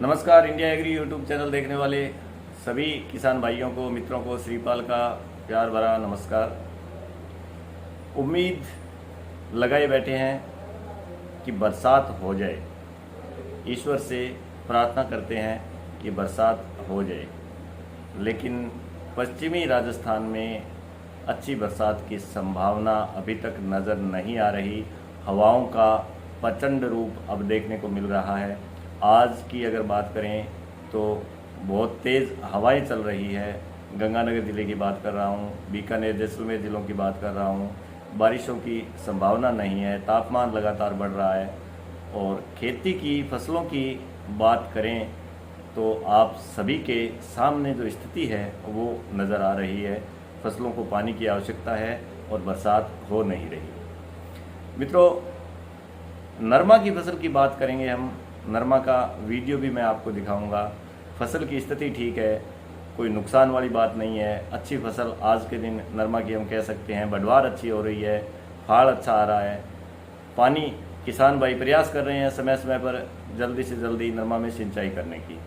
नमस्कार। India agree YouTube channel देखने वाले सभी किसान भाइयों को, मित्रों को श्रीपाल का प्यार भरा नमस्कार। उम्मीद लगाए बैठे हैं कि बरसात हो जाए। ईश्वर से प्रार्थना करते हैं कि बरसात हो जाए, लेकिन पश्चिमी राजस्थान में अच्छी बरसात की संभावना अभी तक नज़र नहीं आ रही। हवाओं का प्रचंड रूप अब देखने को मिल रहा है। आज की अगर बात करें तो बहुत तेज़ हवाएं चल रही है। गंगानगर ज़िले की बात कर रहा हूँ, बीकानेर, जैसलमेर ज़िलों की बात कर रहा हूँ। बारिशों की संभावना नहीं है, तापमान लगातार बढ़ रहा है। और खेती की फसलों की बात करें तो आप सभी के सामने जो स्थिति है वो नज़र आ रही है। फसलों को पानी की आवश्यकता है और बरसात हो नहीं रही। मित्रों, नरमा की फसल की बात करेंगे हम। नरमा का वीडियो भी मैं आपको दिखाऊंगा। फसल की स्थिति ठीक है, कोई नुकसान वाली बात नहीं है। अच्छी फसल आज के दिन नरमा की हम कह सकते हैं। बढ़वार अच्छी हो रही है, फाड़ अच्छा आ रहा है। पानी किसान भाई प्रयास कर रहे हैं समय समय पर जल्दी से जल्दी नरमा में सिंचाई करने की।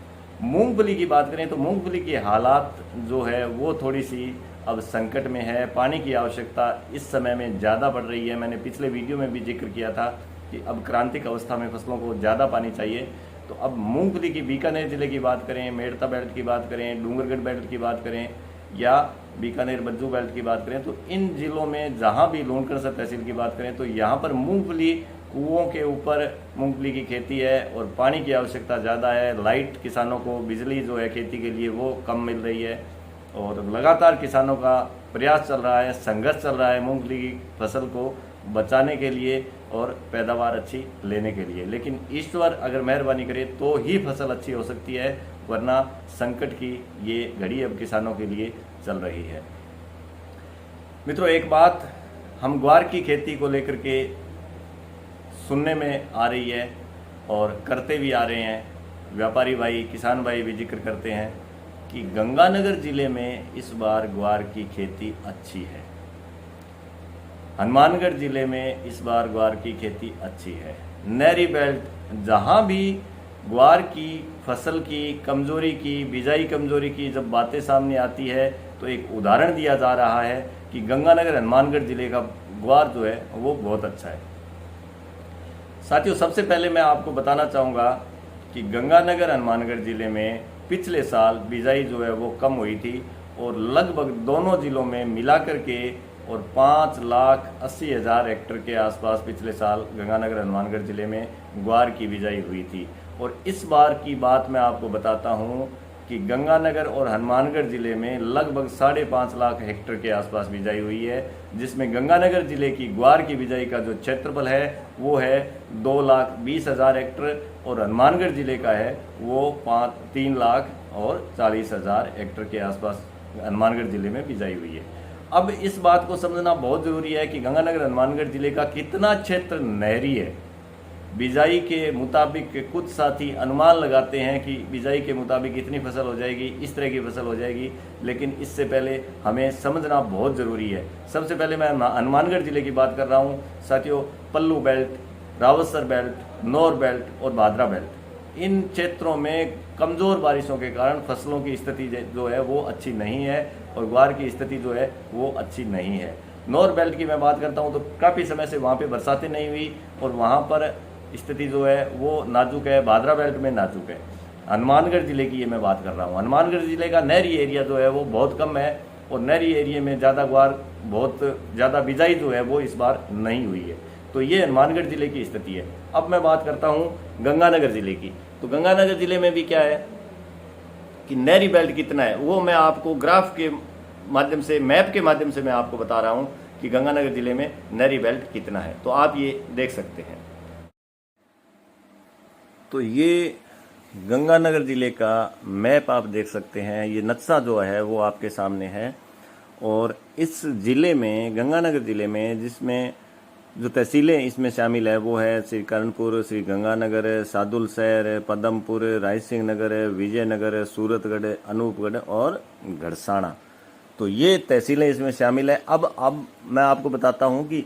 मूंगफली की बात करें तो मूंगफली की हालात जो है वो थोड़ी सी अब संकट में है। पानी की आवश्यकता इस समय में ज़्यादा बढ़ रही है। मैंने पिछले वीडियो में भी जिक्र किया था कि अब क्रांतिक अवस्था में फसलों को ज़्यादा पानी चाहिए। तो अब मूंगफली की बीकानेर ज़िले की बात करें, मेड़ता बेल्ट की बात करें, डूंगरगढ़ बेल्ट की बात करें या बीकानेर बज्जू बेल्ट की बात करें, तो इन ज़िलों में जहाँ भी लूणकरसर तहसील की बात करें तो यहाँ पर मूंगफली कुओं के ऊपर मूंगफली की खेती है और पानी की आवश्यकता ज़्यादा है। लाइट किसानों को बिजली जो है खेती के लिए वो कम मिल रही है और लगातार किसानों का प्रयास चल रहा है, संघर्ष चल रहा है मूंगफली की फसल को बचाने के लिए और पैदावार अच्छी लेने के लिए। लेकिन ईश्वर अगर मेहरबानी करे तो ही फसल अच्छी हो सकती है, वरना संकट की ये घड़ी अब किसानों के लिए चल रही है। मित्रों, एक बात हम ग्वार की खेती को लेकर के सुनने में आ रही है और करते भी आ रहे हैं। व्यापारी भाई, किसान भाई भी जिक्र करते हैं कि गंगानगर जिले में इस बार ग्वार की खेती अच्छी है। हनुमानगढ़ जिले में इस बार ग्वार की खेती अच्छी है। नहरी बेल्ट जहाँ भी ग्वार की फसल की कमजोरी की, बिजाई कमजोरी की जब बातें सामने आती है तो एक उदाहरण दिया जा रहा है कि गंगानगर हनुमानगढ़ जिले का ग्वार जो है वो बहुत अच्छा है। साथियों, सबसे पहले मैं आपको बताना चाहूँगा कि गंगानगर हनुमानगढ़ जिले में पिछले साल बिजाई जो है वो कम हुई थी और लगभग दोनों जिलों में मिलाकर के और 5,80,000 हेक्टेयर के आसपास पिछले साल गंगानगर हनुमानगढ़ जिले में ग्वार की बिजाई हुई थी। और इस बार की बात मैं आपको बताता हूँ कि गंगानगर और हनुमानगढ़ जिले में लगभग 5.5 लाख हेक्टेयर के आसपास बिजाई हुई है, जिसमें गंगानगर जिले की ग्वार की बिजाई का जो क्षेत्रफल है वो है 2,20,000 हेक्टेयर और हनुमानगढ़ जिले का है वो 3,40,000 हेक्टेयर के आसपास हनुमानगढ़ जिले में बिजाई हुई है। अब इस बात को समझना बहुत ज़रूरी है कि गंगानगर हनुमानगढ़ जिले का कितना क्षेत्र नहरी है। बिजाई के मुताबिक कुछ साथी अनुमान लगाते हैं कि बिजाई के मुताबिक इतनी फसल हो जाएगी, इस तरह की फसल हो जाएगी, लेकिन इससे पहले हमें समझना बहुत ज़रूरी है। सबसे पहले मैं हनुमानगढ़ जिले की बात कर रहा हूँ साथियों। पल्लू बेल्ट, रावतसर बेल्ट, नौर बेल्ट और भादरा बेल्ट, इन क्षेत्रों में कमज़ोर बारिशों के कारण फसलों की स्थिति जो है वो अच्छी नहीं है और ग्वार की स्थिति जो है वो अच्छी नहीं है। नौर बेल्ट की मैं बात करता हूँ तो काफ़ी समय से वहाँ पे बरसातें नहीं हुई और वहाँ पर स्थिति जो है वो नाजुक है। भादरा बेल्ट में नाजुक है। हनुमानगढ़ जिले की ये मैं बात कर रहा हूँ। हनुमानगढ़ जिले का नहरी एरिया जो है वो बहुत कम है और नहरी एरिया में ज़्यादा ग्वार, बहुत ज़्यादा बिजाई जो है वो इस बार नहीं हुई है। तो ये हनुमानगढ़ जिले की स्थिति है। अब मैं बात करता हूँ गंगानगर जिले की। तो गंगानगर जिले में भी क्या है कि नहरी बेल्ट कितना है वो मैं आपको ग्राफ के माध्यम से, मैप के माध्यम से मैं आपको बता रहा हूँ कि गंगानगर जिले में नहरी बेल्ट कितना है। तो आप ये देख सकते हैं। तो ये गंगानगर जिले का मैप आप देख सकते हैं। ये नक्शा जो है वो आपके सामने है और इस जिले में, गंगानगर जिले में, जिसमें जो तहसीलें इसमें शामिल है वो है श्री कर्णपुर, श्री गंगानगर, सादुलशहर, पदमपुर, राय सिंह नगर, विजयनगर, सूरतगढ़, अनूपगढ़ और घड़साना। तो ये तहसीलें इसमें शामिल है। अब मैं आपको बताता हूँ कि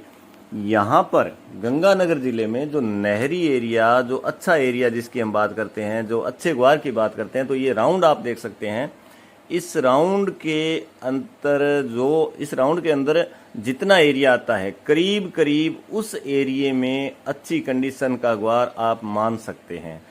यहाँ पर गंगानगर जिले में जो नहरी एरिया, जो अच्छा एरिया जिसकी हम बात करते हैं, जो अच्छे ग्वार की बात करते हैं, तो ये राउंड आप देख सकते हैं। इस राउंड के अंदर जितना एरिया आता है, करीब करीब उस एरिए में अच्छी कंडीशन का ग्वार आप मान सकते हैं।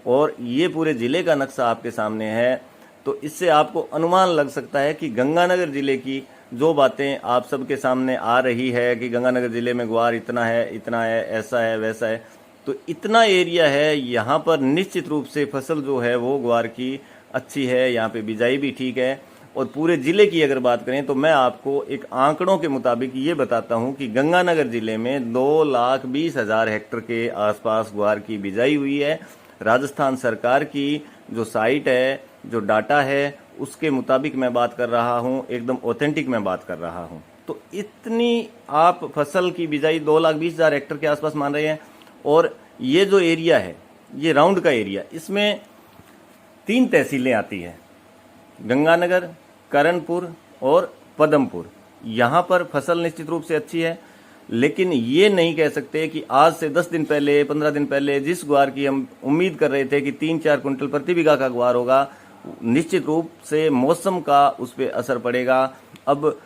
और ये पूरे ज़िले का नक्शा आपके सामने है, तो इससे आपको अनुमान लग सकता है कि गंगानगर ज़िले की जो बातें आप सबके सामने आ रही है कि गंगानगर ज़िले में ग्वार इतना है, ऐसा है, वैसा है, तो इतना एरिया है। यहाँ पर निश्चित रूप से फसल जो है वो ग्वार की अच्छी है, यहाँ पे बिजाई भी ठीक है। और पूरे ज़िले की अगर बात करें तो मैं आपको एक आंकड़ों के मुताबिक ये बताता हूँ कि गंगानगर ज़िले में 2,20,000 हेक्टेयर के आसपास ग्वार की बिजाई हुई है। राजस्थान सरकार की जो साइट है, जो डाटा है, उसके मुताबिक मैं बात कर रहा हूँ, एकदम ऑथेंटिक मैं बात कर रहा हूँ। तो इतनी आप फसल की बिजाई 2,20,000 हेक्टेयर के आसपास मान रहे हैं। और ये जो एरिया है, ये राउंड का एरिया, इसमें 3 तहसीलें आती हैं, गंगानगर, करणपुर और पदमपुर। यहाँ पर फसल निश्चित रूप से अच्छी है, लेकिन ये नहीं कह सकते कि आज से 10 दिन पहले, 15 दिन पहले जिस ग्वार की हम उम्मीद कर रहे थे कि 3-4 कुंटल प्रति बीघा का ग्वार होगा, निश्चित रूप से मौसम का उस पर असर पड़ेगा। अब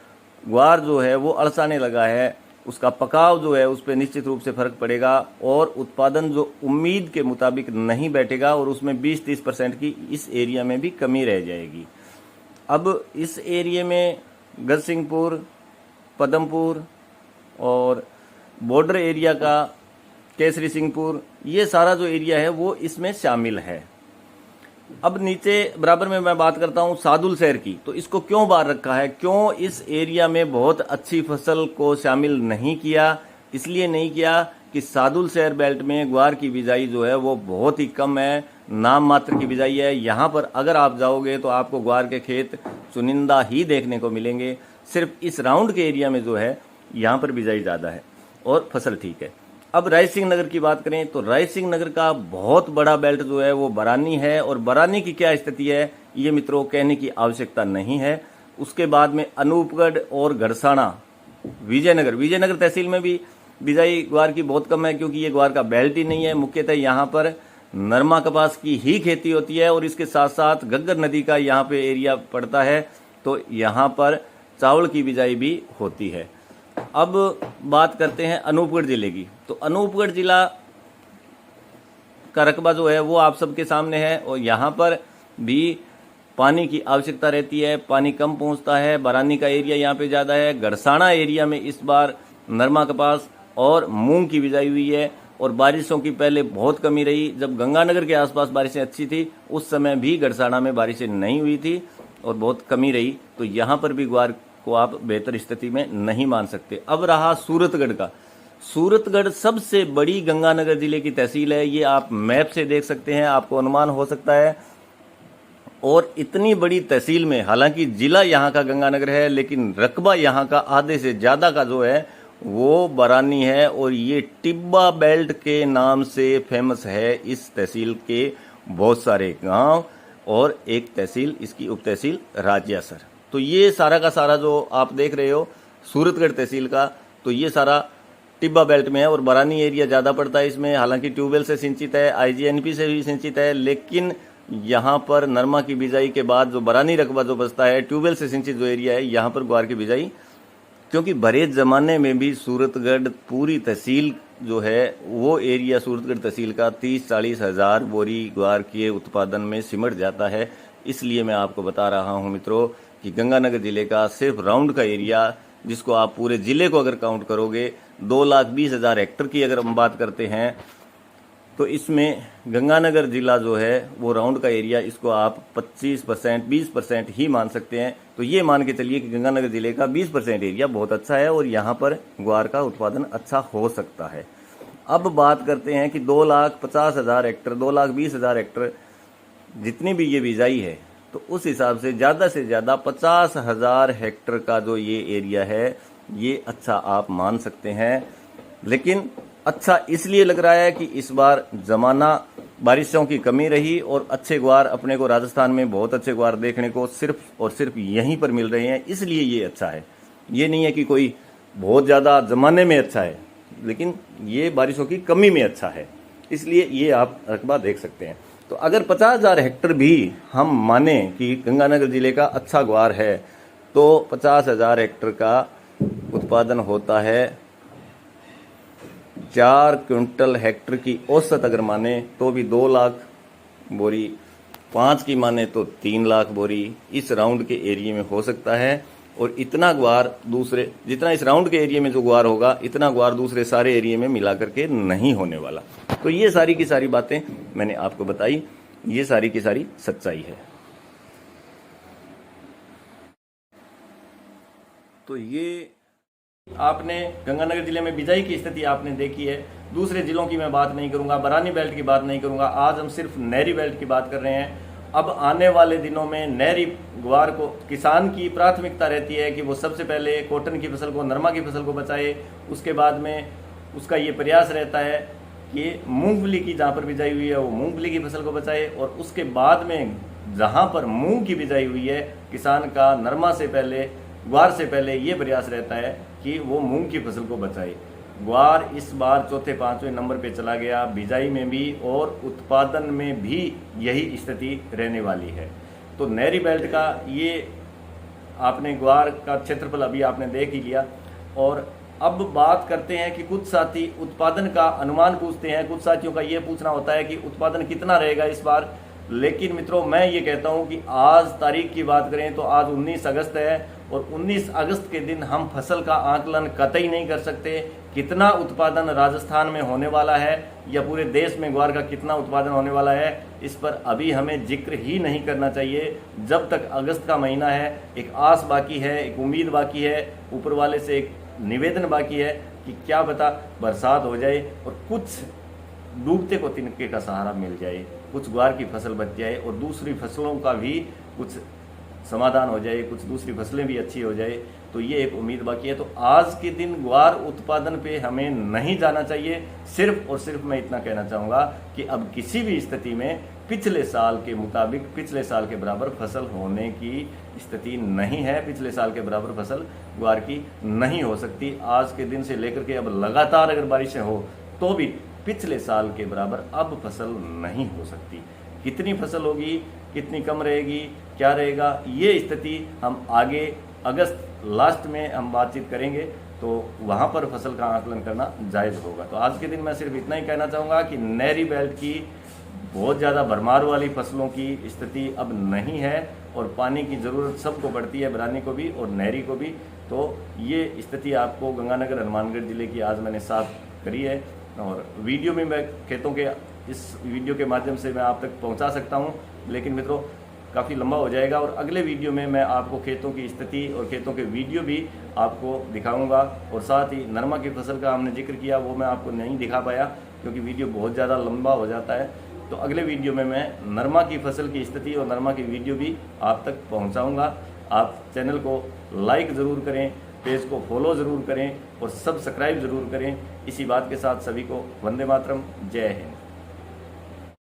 ग्वार जो है वो अड़साने लगा है, उसका पकाव जो है उस पर निश्चित रूप से फर्क पड़ेगा और उत्पादन जो उम्मीद के मुताबिक नहीं बैठेगा और उसमें 20-30% की इस एरिया में भी कमी रह जाएगी। अब इस एरिया में गजसिंहपुर, पदमपुर और बॉर्डर एरिया का केसरी सिंहपुर, ये सारा जो एरिया है वो इसमें शामिल है। अब नीचे बराबर में मैं बात करता हूँ सादुल शहर की, तो इसको क्यों बाहर रखा है, क्यों इस एरिया में बहुत अच्छी फसल को शामिल नहीं किया? इसलिए नहीं किया कि सादुल शहर बेल्ट में ग्वार की बिजाई जो है वो बहुत ही कम है, नाम मात्र की बिजाई है। यहाँ पर अगर आप जाओगे तो आपको ग्वार के खेत चुनिंदा ही देखने को मिलेंगे। सिर्फ इस राउंड के एरिया में जो है यहाँ पर बिजाई ज़्यादा है और फसल ठीक है। अब राय सिंह नगर की बात करें तो राय सिंह नगर का बहुत बड़ा बेल्ट जो है वो बरानी है, और बरानी की क्या स्थिति है ये मित्रों कहने की आवश्यकता नहीं है। उसके बाद में अनूपगढ़ और घड़साना, विजयनगर तहसील में भी बिजाई ग्वार की बहुत कम है, क्योंकि ये ग्वार का बेल्ट ही नहीं है। मुख्यतः यहाँ पर नरमा कपास की ही खेती होती है और इसके साथ साथ घग्गर नदी का यहाँ पे एरिया पड़ता है, तो यहाँ पर चावल की बिजाई भी होती है। अब बात करते हैं अनूपगढ़ जिले की, तो अनूपगढ़ जिला का रकबा जो है वो आप सबके सामने है और यहाँ पर भी पानी की आवश्यकता रहती है, पानी कम पहुँचता है। बरानी का एरिया यहाँ पे ज़्यादा है। गड़साना एरिया में इस बार नरमा कपास और मूंग की बिजाई हुई है और बारिशों की पहले बहुत कमी रही। जब गंगानगर के आसपास बारिशें अच्छी थी उस समय भी गड़साना में बारिशें नहीं हुई थी और बहुत कमी रही, तो यहाँ पर भी ग्वार को आप बेहतर स्थिति में नहीं मान सकते। अब रहा सूरतगढ़ का, सूरतगढ़ सबसे बड़ी गंगानगर जिले की तहसील है, ये आप मैप से देख सकते हैं, आपको अनुमान हो सकता है। और इतनी बड़ी तहसील में, हालांकि जिला यहाँ का गंगानगर है, लेकिन रकबा यहाँ का आधे से ज़्यादा का जो है वो बरानी है और ये टिब्बा बेल्ट के नाम से फेमस है। इस तहसील के बहुत सारे गांव और एक तहसील, इसकी उप तहसील राजियासर। तो ये सारा का सारा जो आप देख रहे हो सूरतगढ़ तहसील का, तो ये सारा टिब्बा बेल्ट में है और बरानी एरिया ज़्यादा पड़ता है इसमें। हालांकि ट्यूबवेल से सिंचित है, IGNP से भी सिंचित है, लेकिन यहाँ पर नरमा की बिजाई के बाद जो बरानी रकबा जो बचता है, ट्यूबवेल से सिंचित जो एरिया है, यहाँ पर ग्वार की बिजाई, क्योंकि भरे ज़माने में भी सूरतगढ़ पूरी तहसील जो है वो एरिया सूरतगढ़ तहसील का 30-40 हज़ार बोरी ग्वार के उत्पादन में सिमट जाता है। इसलिए मैं आपको बता रहा हूँ मित्रों कि गंगानगर ज़िले का सिर्फ राउंड का एरिया, जिसको आप पूरे ज़िले को अगर काउंट करोगे 2,20,000 हेक्टेयर की अगर हम बात करते हैं, तो इसमें गंगानगर ज़िला जो है वो राउंड का एरिया, इसको आप 25%, 20% ही मान सकते हैं। तो ये मान के चलिए कि गंगानगर ज़िले का 20% एरिया बहुत अच्छा है और यहाँ पर ग्वार का उत्पादन अच्छा हो सकता है। अब बात करते हैं कि 2,50,000 हेक्टेयर, 2,20,000 हेक्टेयर जितनी भी ये बिजाई है, तो उस हिसाब से ज़्यादा 50,000 हेक्टेयर का जो ये एरिया है ये अच्छा आप मान सकते हैं। लेकिन अच्छा इसलिए लग रहा है कि इस बार ज़माना बारिशों की कमी रही और अच्छे ग्वार अपने को राजस्थान में बहुत अच्छे ग्वार देखने को सिर्फ और सिर्फ यहीं पर मिल रहे हैं, इसलिए ये अच्छा है। ये नहीं है कि कोई बहुत ज़्यादा ज़माने में अच्छा है, लेकिन ये बारिशों की कमी में अच्छा है, इसलिए ये आप रकबा देख सकते हैं। तो अगर 50,000 हेक्टर भी हम माने कि गंगानगर जिले का अच्छा ग्वार है, तो 50,000 हेक्टर का उत्पादन होता है 4 क्विंटल हेक्टर की औसत अगर माने तो भी 2 लाख बोरी, 5 की माने तो 3 लाख बोरी इस राउंड के एरिया में हो सकता है। और इतना ग्वार दूसरे, जितना इस राउंड के एरिया में जो ग्वार होगा, इतना ग्वार दूसरे सारे एरिया में मिला करके नहीं होने वाला। तो ये सारी की सारी बातें मैंने आपको बताई, ये सारी की सारी सच्चाई है। तो ये आपने गंगानगर जिले में बिजाई की स्थिति आपने देखी है। दूसरे जिलों की मैं बात नहीं करूंगा, बरानी बेल्ट की बात नहीं करूंगा, आज हम सिर्फ नहरी बेल्ट की बात कर रहे हैं। अब आने वाले दिनों में नहरी ग्वार को किसान की प्राथमिकता रहती है कि वो सबसे पहले कॉटन की फसल को, नरमा की फसल को बचाए। उसके बाद में उसका ये प्रयास रहता है कि मूंगफली की जहाँ पर बिजाई हुई है वो मूंगफली की फसल को बचाए, और उसके बाद में जहाँ पर मूंग की बिजाई हुई है किसान का नरमा से पहले, ग्वार से पहले ये प्रयास रहता है कि वो मूंग की फसल को बचाए। ग्वार इस बार चौथे 5वें नंबर पे चला गया, बिजाई में भी और उत्पादन में भी यही स्थिति रहने वाली है। तो नहरी बेल्ट का ये आपने ग्वार का क्षेत्रफल अभी आपने देख ही लिया। और अब बात करते हैं कि कुछ साथी उत्पादन का अनुमान पूछते हैं, कुछ साथियों का ये पूछना होता है कि उत्पादन कितना रहेगा इस बार। लेकिन मित्रों, मैं ये कहता हूं कि आज तारीख की बात करें तो आज 19 अगस्त है, और 19 अगस्त के दिन हम फसल का आकलन कतई नहीं कर सकते। कितना उत्पादन राजस्थान में होने वाला है या पूरे देश में ग्वार का कितना उत्पादन होने वाला है, इस पर अभी हमें जिक्र ही नहीं करना चाहिए। जब तक अगस्त का महीना है, एक आस बाकी है, एक उम्मीद बाकी है, ऊपर वाले से एक निवेदन बाकी है कि क्या पता बरसात हो जाए और कुछ डूबते को तिनके का सहारा मिल जाए, कुछ ग्वार की फसल बच जाए और दूसरी फसलों का भी कुछ समाधान हो जाए, कुछ दूसरी फसलें भी अच्छी हो जाए। तो ये एक उम्मीद बाकी है। तो आज के दिन ग्वार उत्पादन पे हमें नहीं जाना चाहिए। सिर्फ और सिर्फ मैं इतना कहना चाहूँगा कि अब किसी भी स्थिति में पिछले साल के मुताबिक, पिछले साल के बराबर फसल होने की स्थिति नहीं है। पिछले साल के बराबर फसल ग्वार की नहीं हो सकती। आज के दिन से लेकर के अब लगातार अगर बारिशें हो तो भी पिछले साल के बराबर अब फसल नहीं हो सकती। कितनी फसल होगी, कितनी कम रहेगी, क्या रहेगा, ये स्थिति हम आगे अगस्त लास्ट में हम बातचीत करेंगे, तो वहाँ पर फसल का आकलन करना जायज़ होगा। तो आज के दिन मैं सिर्फ इतना ही कहना चाहूँगा कि नहरी बेल्ट की बहुत ज़्यादा भरमार वाली फसलों की स्थिति अब नहीं है, और पानी की ज़रूरत सबको पड़ती है, बरानी को भी और नहरी को भी। तो ये स्थिति आपको गंगानगर हनुमानगढ़ जिले की आज मैंने साफ करी है, और वीडियो में मैं खेतों के इस वीडियो के माध्यम से मैं आप तक पहुंचा सकता हूं, लेकिन मित्रों काफ़ी लंबा हो जाएगा। और अगले वीडियो में मैं आपको खेतों की स्थिति और खेतों के वीडियो भी आपको दिखाऊंगा, और साथ ही नरमा की फसल का हमने जिक्र किया वो मैं आपको नहीं दिखा पाया क्योंकि वीडियो बहुत ज़्यादा लंबा हो जाता है। तो अगले वीडियो में मैं नरमा की फसल की स्थिति और नरमा की वीडियो भी आप तक पहुँचाऊँगा। आप चैनल को लाइक ज़रूर करें, पेज को फॉलो ज़रूर करें और सब्सक्राइब ज़रूर करें। इसी बात के साथ सभी को वंदे मातरम, जय हिंद।